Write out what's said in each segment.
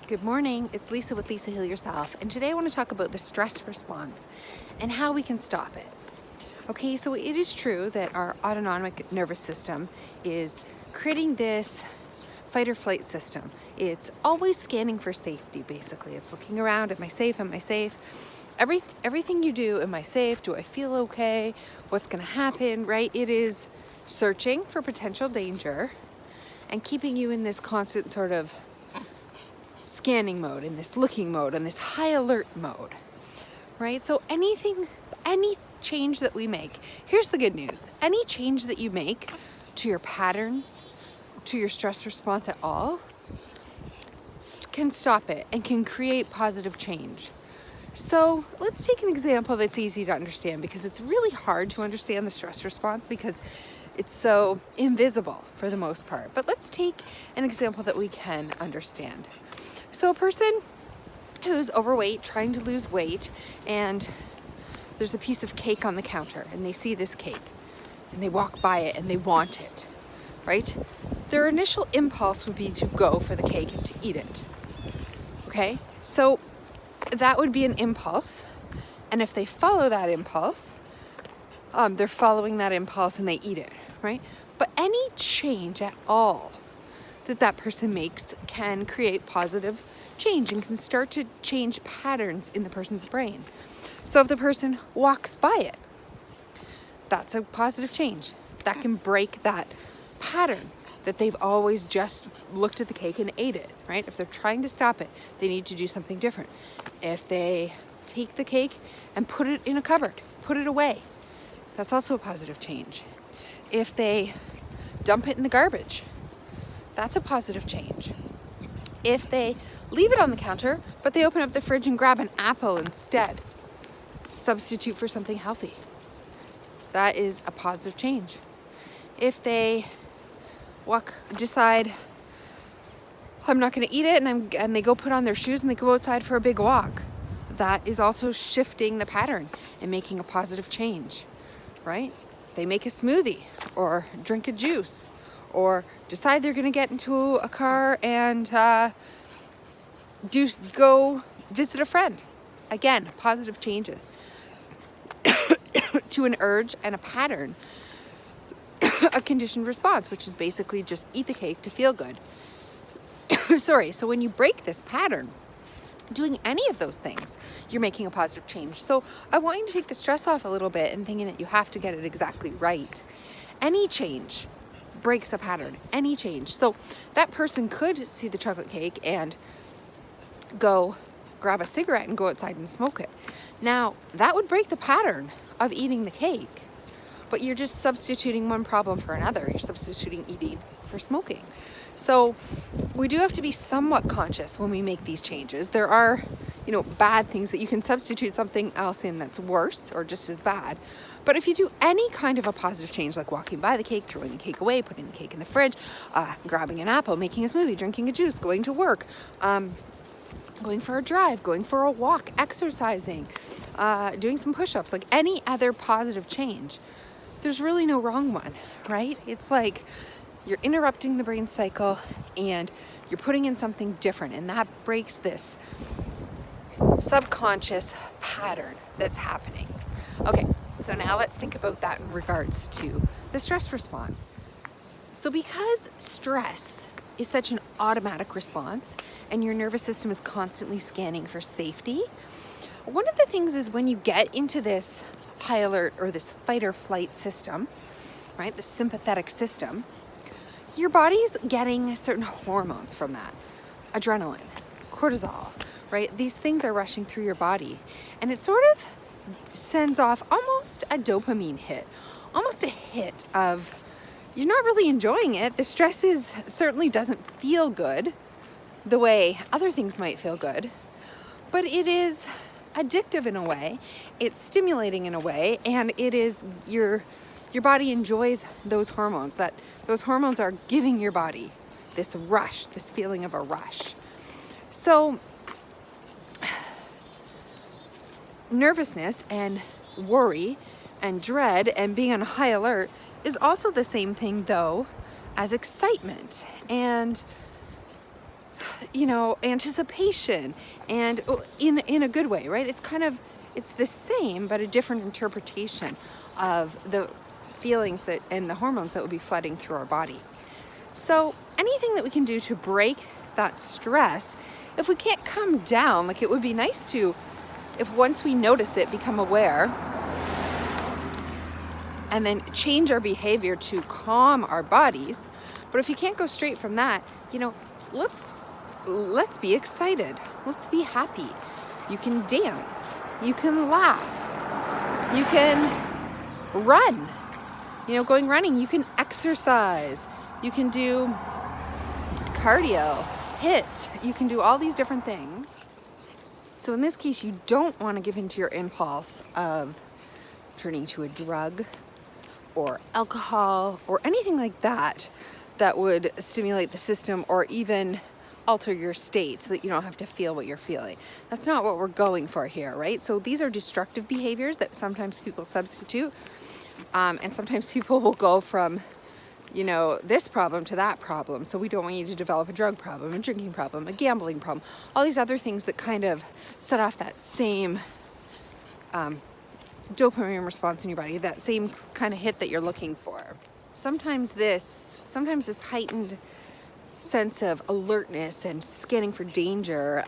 Good morning, it's Lisa with Lisa Heal Yourself, and today I want to talk about the stress response and how we can stop it. Okay, so it is true that our autonomic nervous system is creating this fight or flight system. It's always scanning for safety, basically. It's looking around, am I safe, am I safe? Everything you do, am I safe, do I feel okay, what's going to happen, right? It is searching for potential danger and keeping you in this constant sort of scanning mode, in this looking mode, in this high alert mode, right? So any change that we make, here's the good news. Any change that you make to your patterns, to your stress response at all, can stop it and can create positive change. So let's take an example that's easy to understand, because it's really hard to understand the stress response because it's so invisible for the most part. But let's take an example that we can understand. So a person who's overweight, trying to lose weight, and there's a piece of cake on the counter, and they see this cake, and they walk by it, and they want it, right? Their initial impulse would be to go for the cake and to eat it, okay? So that would be an impulse, and if they follow that impulse, they're following that impulse and they eat it, right? But any change at all that person makes can create positive change and can start to change patterns in the person's brain. So if the person walks by it, that's a positive change. That can break that pattern that they've always just looked at the cake and ate it, right? If they're trying to stop it, they need to do something different. If they take the cake and put it in a cupboard, put it away, that's also a positive change. If they dump it in the garbage, that's a positive change. If they leave it on the counter, but they open up the fridge and grab an apple instead, substitute for something healthy, that is a positive change. If they decide, I'm not going to eat it, and they go put on their shoes and they go outside for a big walk, that is also shifting the pattern and making a positive change, right? They make a smoothie or drink a juice or decide they're going to get into a car and go visit a friend. Again, positive changes to an urge and a pattern, a conditioned response, which is basically just eat the cake to feel good. So when you break this pattern, doing any of those things, you're making a positive change. So I want you to take the stress off a little bit and thinking that you have to get it exactly right. Any change breaks a pattern, any change. So that person could see the chocolate cake and go grab a cigarette and go outside and smoke it. Now, that would break the pattern of eating the cake, but you're just substituting one problem for another. You're substituting eating for smoking. So we do have to be somewhat conscious when we make these changes. There are, bad things that you can substitute something else in that's worse or just as bad. But if you do any kind of a positive change, like walking by the cake, throwing the cake away, putting the cake in the fridge, grabbing an apple, making a smoothie, drinking a juice, going to work, going for a drive, going for a walk, exercising, doing some push-ups, like any other positive change, there's really no wrong one, right? It's like you're interrupting the brain cycle and you're putting in something different, and that breaks this subconscious pattern that's happening. Okay, so now let's think about that in regards to the stress response. So because stress is such an automatic response and your nervous system is constantly scanning for safety, one of the things is when you get into this high alert or this fight or flight system, right, the sympathetic system, your body's getting certain hormones from that. Adrenaline, cortisol, right? These things are rushing through your body, and it sort of sends off almost a dopamine hit, almost a hit of, you're not really enjoying it. The stress certainly doesn't feel good the way other things might feel good, but it is addictive in a way, it's stimulating in a way, and it is your body enjoys those hormones. Those hormones are giving your body this rush, this feeling of a rush. So nervousness and worry and dread and being on high alert is also the same thing, though, as excitement. And anticipation, and in a good way, right? It's the same, but a different interpretation of the feelings and the hormones that would be flooding through our body. So anything that we can do to break that stress, if we can't come down, like it would be nice to, if once we notice it, become aware and then change our behavior to calm our bodies. But if you can't go straight from that, let's be excited. Let's be happy. You can dance. You can laugh. You can run. Going running. You can exercise. You can do cardio, HIIT. You can do all these different things. So in this case, you don't want to give into your impulse of turning to a drug or alcohol or anything like that would stimulate the system or even alter your state so that you don't have to feel what you're feeling. That's not what we're going for here, right? So these are destructive behaviors that sometimes people substitute, and sometimes people will go from this problem to that problem. So we don't want you to develop a drug problem, a drinking problem, a gambling problem, all these other things that kind of set off that same dopamine response in your body, that same kind of hit that you're looking for. Sometimes this heightened sense of alertness and scanning for danger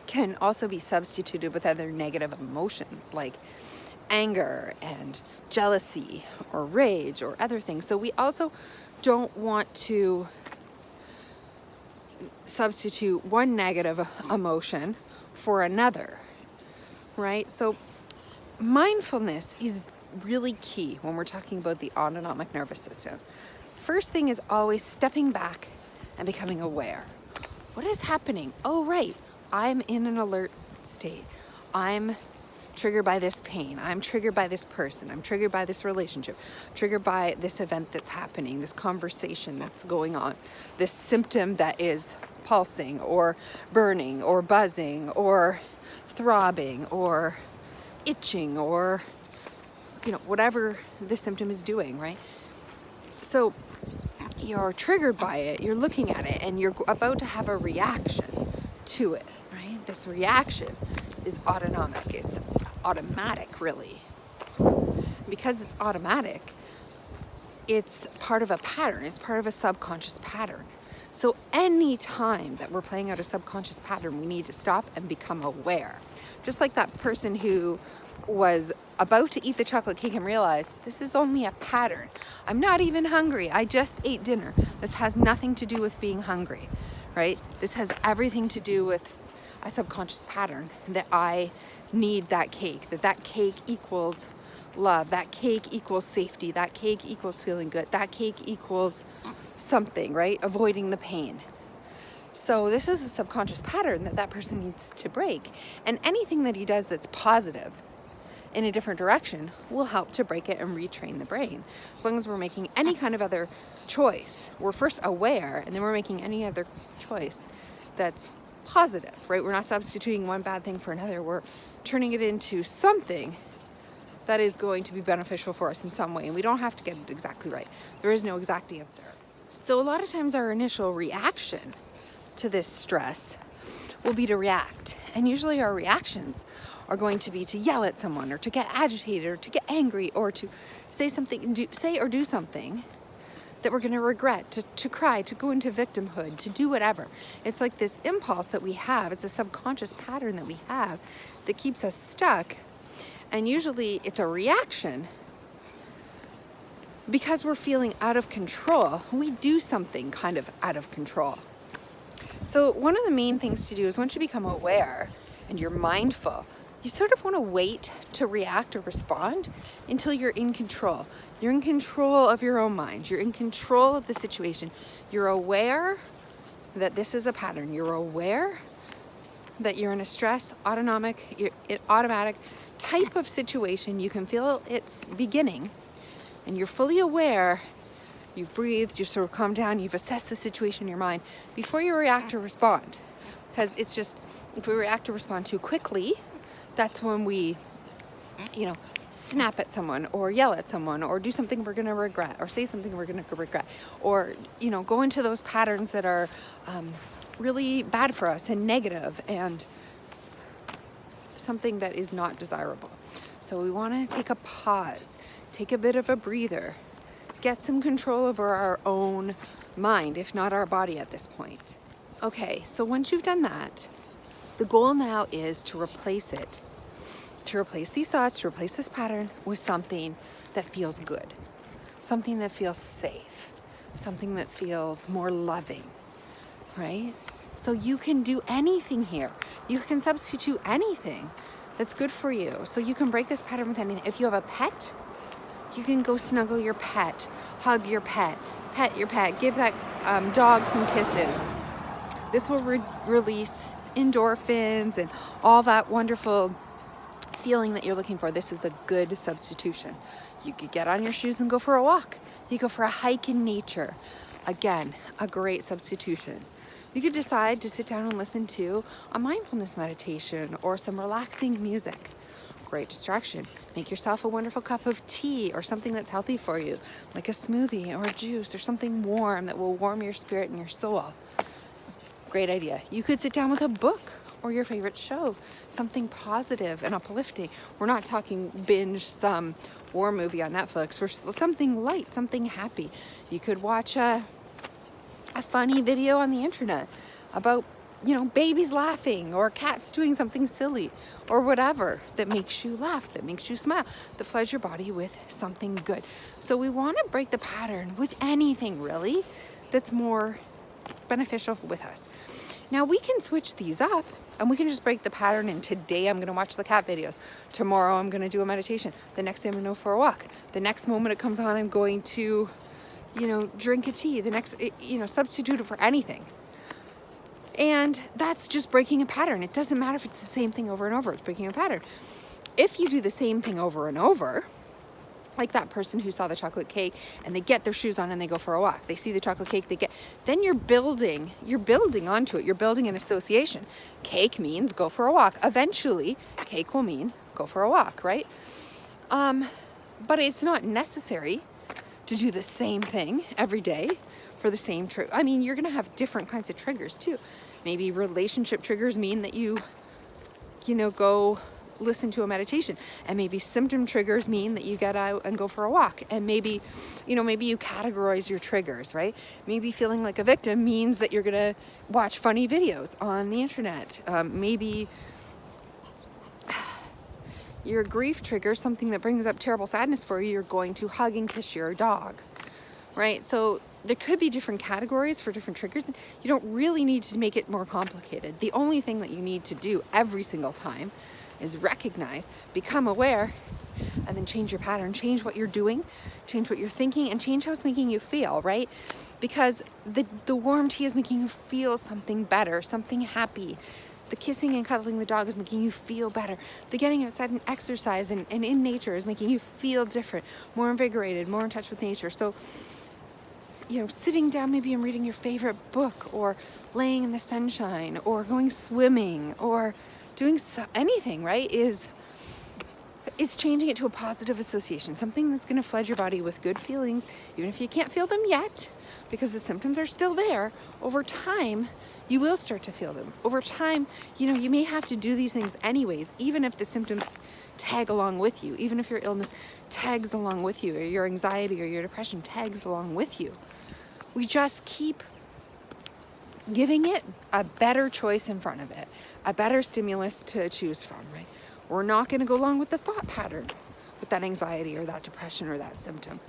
can also be substituted with other negative emotions like anger and jealousy or rage or other things. So we also don't want to substitute one negative emotion for another, right? So mindfulness is really key when we're talking about the autonomic nervous system. First thing is always stepping back and becoming aware. What is happening? Oh, right. I'm in an alert state. I'm triggered by this pain. I'm triggered by this person. I'm triggered by this relationship. Triggered by this event that's happening, this conversation that's going on, this symptom that is pulsing or burning or buzzing or throbbing or itching or whatever the symptom is doing, right? So you're triggered by it, you're looking at it, and you're about to have a reaction to it, right? This reaction is autonomic. It's automatic, really. Because it's automatic, it's part of a pattern. It's part of a subconscious pattern. So any time that we're playing out a subconscious pattern, we need to stop and become aware. Just like that person who was about to eat the chocolate cake and realized this is only a pattern. I'm not even hungry. I just ate dinner. This has nothing to do with being hungry, right? This has everything to do with a subconscious pattern that I need that cake, that cake equals love, that cake equals safety, that cake equals feeling good, that cake equals something, right? Avoiding the pain. So this is a subconscious pattern that person needs to break. And anything that he does that's positive in a different direction will help to break it and retrain the brain. As long as we're making any kind of other choice, we're first aware and then we're making any other choice that's positive, right? We're not substituting one bad thing for another. We're turning it into something that is going to be beneficial for us in some way. And we don't have to get it exactly right. There is no exact answer. So a lot of times our initial reaction to this stress will be to react. And usually our reactions are going to be to yell at someone or to get agitated or to get angry or to say or do something that we're going to regret, to cry, to go into victimhood, to do whatever. It's like this impulse that we have. It's a subconscious pattern that we have that keeps us stuck. And usually it's a reaction because we're feeling out of control. We do something kind of out of control. So one of the main things to do is once you become aware and you're mindful, you sort of want to wait to react or respond until you're in control. You're in control of your own mind. You're in control of the situation. You're aware that this is a pattern. You're aware that you're in a automatic type of situation. You can feel its beginning and you're fully aware. You've breathed, you've sort of calmed down, you've assessed the situation in your mind before you react or respond. Because it's just, if we react or respond too quickly, that's when we, snap at someone or yell at someone or do something we're going to regret or say something we're going to regret or, go into those patterns that are really bad for us and negative and something that is not desirable. So we want to take a pause, take a bit of a breather, get some control over our own mind, if not our body at this point. Okay, so once you've done that, the goal now is to replace it, to replace these thoughts, to replace this pattern with something that feels good, something that feels safe, something that feels more loving, right? So you can do anything here. You can substitute anything that's good for you. So you can break this pattern with anything. If you have a pet, you can go snuggle your pet, hug your pet, pet your pet, give that dog some kisses. This will release endorphins and all that wonderful feeling that you're looking for. This is a good substitution. You could get on your shoes and go for a walk. You go for a hike in nature. Again, a great substitution. You could decide to sit down and listen to a mindfulness meditation or some relaxing music. Great distraction. Make yourself a wonderful cup of tea or something that's healthy for you, like a smoothie or a juice or something warm that will warm your spirit and your soul. Great idea. You could sit down with a book or your favorite show, something positive and uplifting. We're not talking binge some war movie on Netflix. We're something light, something happy. You could watch a funny video on the internet about, babies laughing or cats doing something silly or whatever that makes you laugh, that makes you smile, that floods your body with something good. So we want to break the pattern with anything really that's more beneficial with us. Now we can switch these up and we can just break the pattern, and today I'm going to watch the cat videos. Tomorrow I'm going to do a meditation. The next day I'm going to go for a walk. The next moment it comes on, I'm going to drink a tea. The next, substitute it for anything. And that's just breaking a pattern. It doesn't matter if it's the same thing over and over. It's breaking a pattern. If you do the same thing over and over, like that person who saw the chocolate cake and they get their shoes on and they go for a walk. They see the chocolate cake, then you're building onto it. You're building an association. Cake means go for a walk. Eventually, cake will mean go for a walk, right? But it's not necessary to do the same thing every day for the same trigger. I mean, you're going to have different kinds of triggers too. Maybe relationship triggers mean that you go listen to a meditation, and maybe symptom triggers mean that you get out and go for a walk. And maybe you categorize your triggers, right? Maybe feeling like a victim means that you're going to watch funny videos on the internet. Maybe your grief triggers something that brings up terrible sadness for you. You're going to hug and kiss your dog, right? So there could be different categories for different triggers. You don't really need to make it more complicated. The only thing that you need to do every single time is recognize, become aware, and then change your pattern, change what you're doing, change what you're thinking, and change how it's making you feel, right? Because the warm tea is making you feel something better, something happy. The kissing and cuddling the dog is making you feel better. The getting outside and exercise and in nature is making you feel different, more invigorated, more in touch with nature. So, sitting down maybe and reading your favorite book, or laying in the sunshine, or going swimming, or doing anything, right, is changing it to a positive association, something that's going to flood your body with good feelings, even if you can't feel them yet, because the symptoms are still there. Over time, you will start to feel them. Over time, you may have to do these things anyways, even if the symptoms tag along with you, even if your illness tags along with you, or your anxiety or your depression tags along with you. We just keep giving it a better choice in front of it, a better stimulus to choose from, right? We're not going to go along with the thought pattern with that anxiety or that depression or that symptom.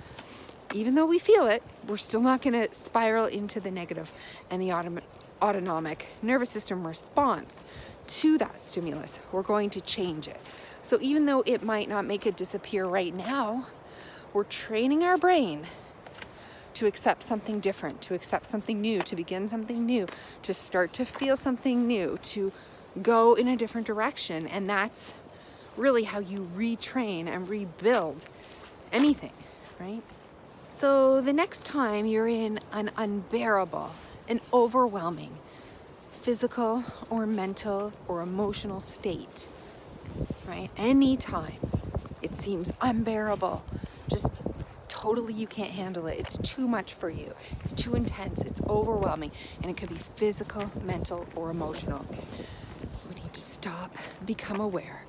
Even though we feel it, we're still not going to spiral into the negative and the autonomic nervous system response to that stimulus. We're going to change it. So even though it might not make it disappear right now, we're training our brain to accept something different, to accept something new, to begin something new, to start to feel something new, to go in a different direction. And that's really how you retrain and rebuild anything, right? So the next time you're in an unbearable, an overwhelming physical or mental or emotional state, right? Anytime it seems unbearable, just totally you can't handle it. It's too much for you. It's too intense. It's overwhelming. And it could be physical, mental, or emotional. We need to stop, become aware.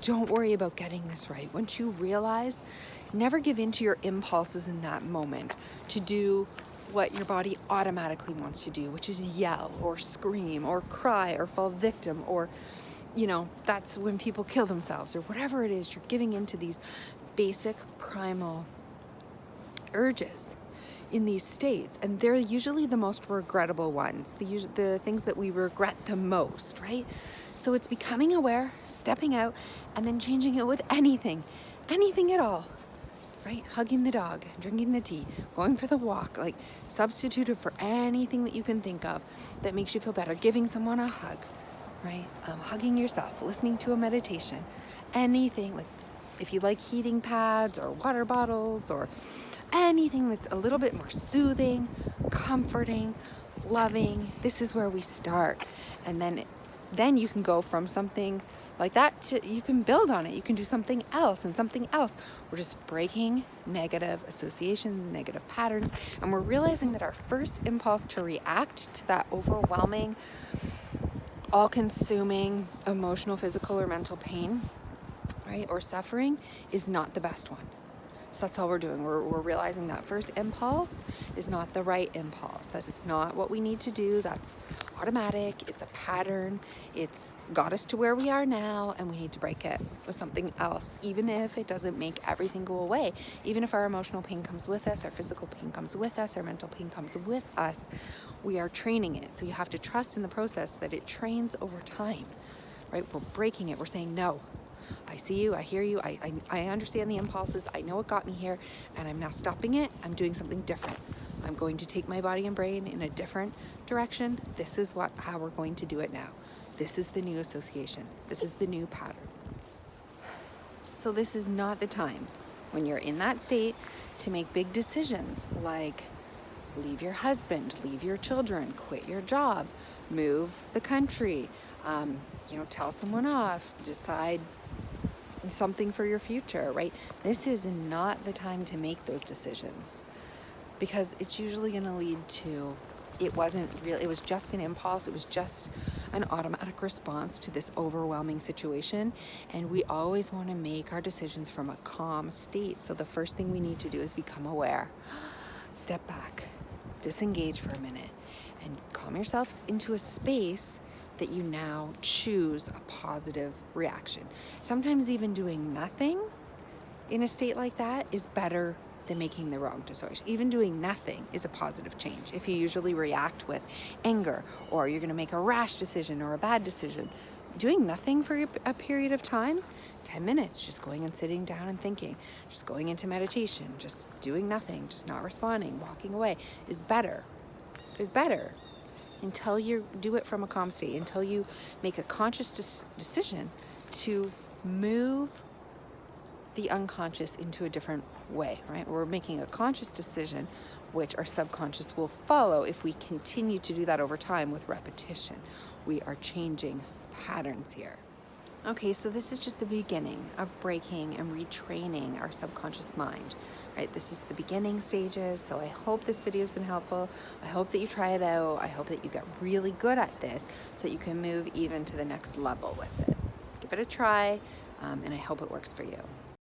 Don't worry about getting this right. Once you realize, never give in to your impulses in that moment to do what your body automatically wants to do, which is yell or scream or cry or fall victim, or, you know, that's when people kill themselves or whatever it is. You're giving into these basic primal urges in these states, and they're usually the most regrettable ones, the things that we regret the most, right? So it's becoming aware, stepping out, and then changing it with anything at all. Right? Hugging the dog, drinking the tea, going for the walk, like substitute it for anything that you can think of that makes you feel better. Giving someone a hug, right? Hugging yourself, listening to a meditation, anything. Like if you like heating pads or water bottles or anything that's a little bit more soothing, comforting, loving, this is where we start. And then you can go from something like that to, you can build on it. You can do something else and something else. We're just breaking negative associations, negative patterns, and we're realizing that our first impulse to react to that overwhelming, all-consuming emotional, physical, or mental pain, right, or suffering is not the best one. So that's all we're doing. We're realizing that first impulse is not the right impulse. That is not what we need to do. That's automatic. It's a pattern. It's got us to where we are now, and we need to break it with something else, even if it doesn't make everything go away. Even if our emotional pain comes with us, our physical pain comes with us, our mental pain comes with us, we are training it. So you have to trust in the process that it trains over time, right? We're breaking it. We're saying, no, I see you, I hear you, I understand the impulses, I know what got me here, and I'm now stopping it. I'm doing something different. I'm going to take my body and brain in a different direction. This is how we're going to do it now. This is the new association. This is the new pattern. So this is not the time when you're in that state to make big decisions like leave your husband, leave your children, quit your job, move the country, tell someone off, decide something for your future, right? This is not the time to make those decisions, because it's usually going to lead to, it wasn't real, it was just an impulse, it was just an automatic response to this overwhelming situation. And we always want to make our decisions from a calm state. So the first thing we need to do is become aware. Step back, disengage for a minute, and calm yourself into a space that you now choose a positive reaction. Sometimes even doing nothing in a state like that is better than making the wrong decision. Even doing nothing is a positive change. If you usually react with anger, or you're gonna make a rash decision or a bad decision, doing nothing for a period of time, 10 minutes, just going and sitting down and thinking, just going into meditation, just doing nothing, just not responding, walking away is better. Until you do it from a calm state, until you make a conscious decision to move the unconscious into a different way, right? We're making a conscious decision, which our subconscious will follow if we continue to do that over time with repetition. We are changing patterns here. Okay, so this is just the beginning of breaking and retraining our subconscious mind, right? This is the beginning stages, so I hope this video has been helpful. I hope that you try it out. I hope that you get really good at this so that you can move even to the next level with it. Give it a try, and I hope it works for you.